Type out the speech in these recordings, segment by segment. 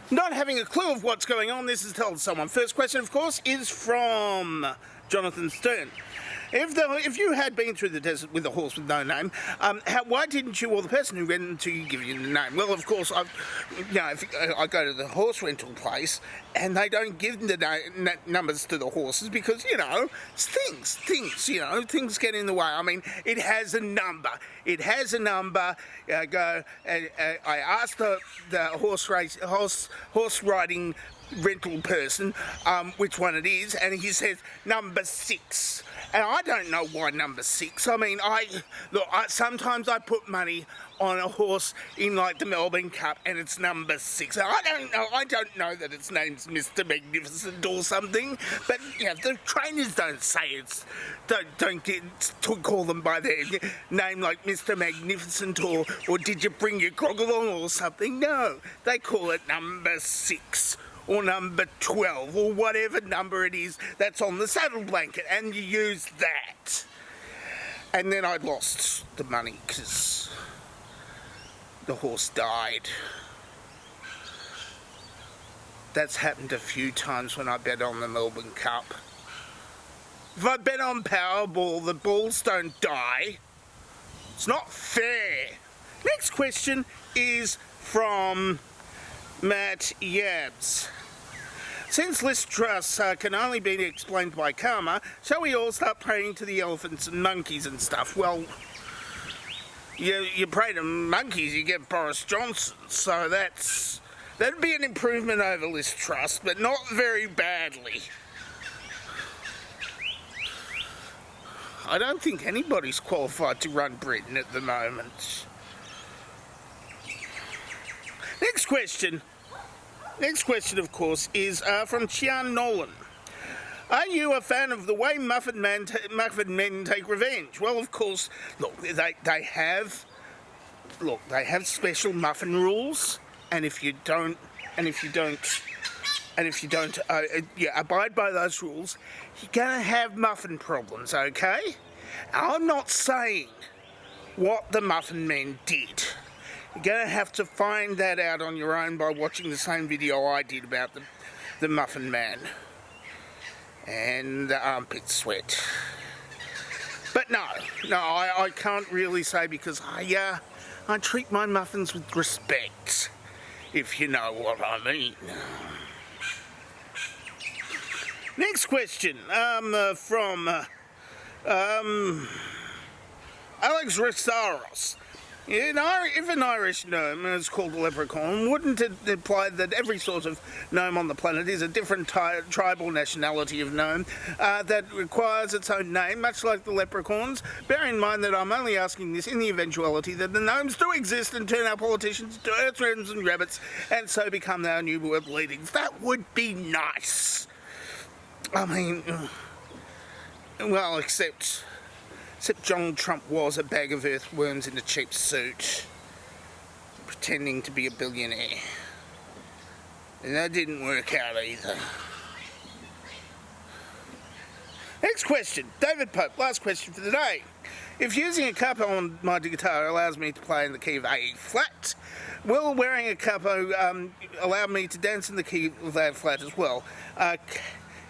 Not having a clue of what's going on, this is told someone. First question, of course, is from Jonathan Stern. If you had been through the desert with a horse with no name, why didn't you or the person who rented to you give you the name? Well, of course, if I go to the horse rental place and they don't give the numbers to the horses because, things get in the way. I mean, it has a number. It has a number. I asked the horse riding rental person which one it is, and he says number 6, and I don't know why number 6. I mean, sometimes I put money on a horse in like the Melbourne Cup and it's number 6. I don't know that its name's Mr. Magnificent or something, but the trainers don't say don't get to call them by their name like Mr. Magnificent or did you bring your grog along or something. No, they call it number 6 or number 12 or whatever number it is that's on the saddle blanket, and you use that. And then I lost the money because the horse died. That's happened a few times when I bet on the Melbourne Cup. If I bet on Powerball, the balls don't die. It's not fair. Next question is from Matt Yabs. Since list trusts can only be explained by karma, shall we all start praying to the elephants and monkeys and stuff? Well, you pray to monkeys, you get Boris Johnson, so that'd be an improvement over list trust, but not very badly. I don't think anybody's qualified to run Britain at the moment. Next question, of course, is from Chian Nolan. Are you a fan of the way muffin men take revenge? Well, of course, look, they have special muffin rules, and if you don't abide by those rules, you're gonna have muffin problems. Okay? I'm not saying what the muffin men did. You're going to have to find that out on your own by watching the same video I did about the Muffin Man and the armpit sweat. But no, I can't really say because I treat my muffins with respect, if you know what I mean. Next question from Alex Ressaros. If an Irish gnome is called a leprechaun, wouldn't it imply that every sort of gnome on the planet is a different tribal nationality of gnome that requires its own name, much like the leprechauns? Bear in mind that I'm only asking this in the eventuality that the gnomes do exist and turn our politicians into earthworms and rabbits and so become our new world leaders. That would be nice. I mean, well, except Donald Trump was a bag of earthworms in a cheap suit, pretending to be a billionaire. And that didn't work out either. Next question, David Pope, last question for the day. If using a capo on my guitar allows me to play in the key of A flat, will wearing a capo allow me to dance in the key of A flat as well?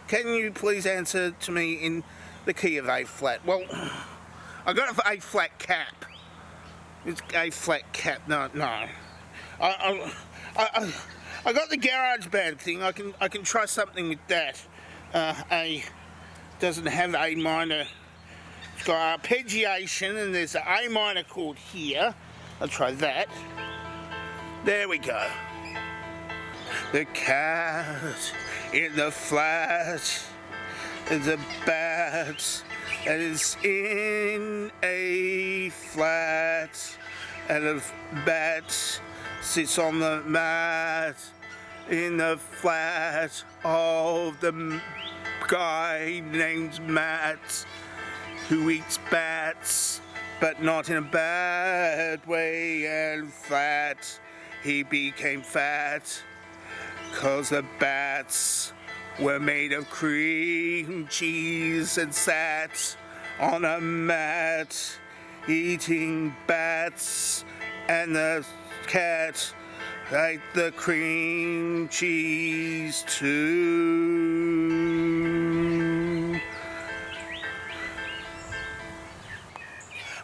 Can you please answer to me in the key of A flat? Well, I got an A flat cap. It's A flat cap. No. I got the garage band thing. I can try something with that. A doesn't have A minor. It's got arpeggiation, and there's an A minor chord here. I'll try that. There we go. The cat in the flat, the bat that is in A flat, and the bat sits on the mat in the flat of the guy named Matt who eats bats, but not in a bad way, and fat. He became fat 'cause the bats were made of cream cheese and sat on a mat eating bats, and the cat Ate the cream cheese too.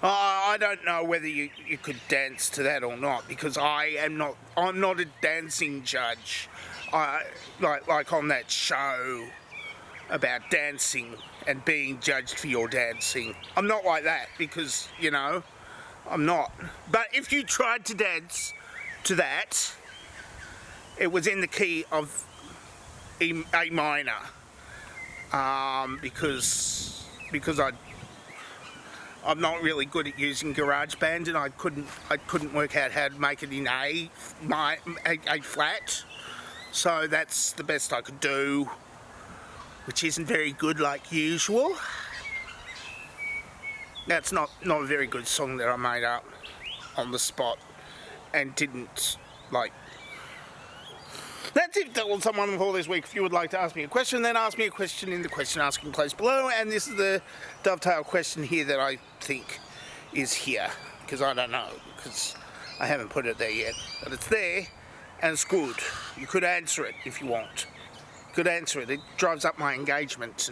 I don't know whether you could dance to that or not, because I'm not a dancing judge. Like on that show about dancing and being judged for your dancing. I'm not like that, because, you know, I'm not. But if you tried to dance to that, it was in the key of A minor, because I'm not really good at using GarageBand, and I couldn't work out how to make it in A flat. So that's the best I could do, which isn't very good like usual. That's not a very good song that I made up on the spot and didn't like. That's it. That was someone for this week. If you would like to ask me a question, then ask me a question in the question asking place below. And this is the dovetail question here that I think is here, because I don't know, because I haven't put it there yet. But it's there, and it's good. You could answer it if you want. You could answer it. It drives up my engagement.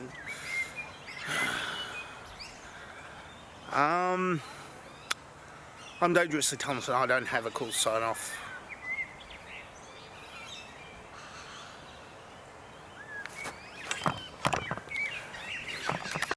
And I'm Dangerously Thompson. I don't have a cool sign off.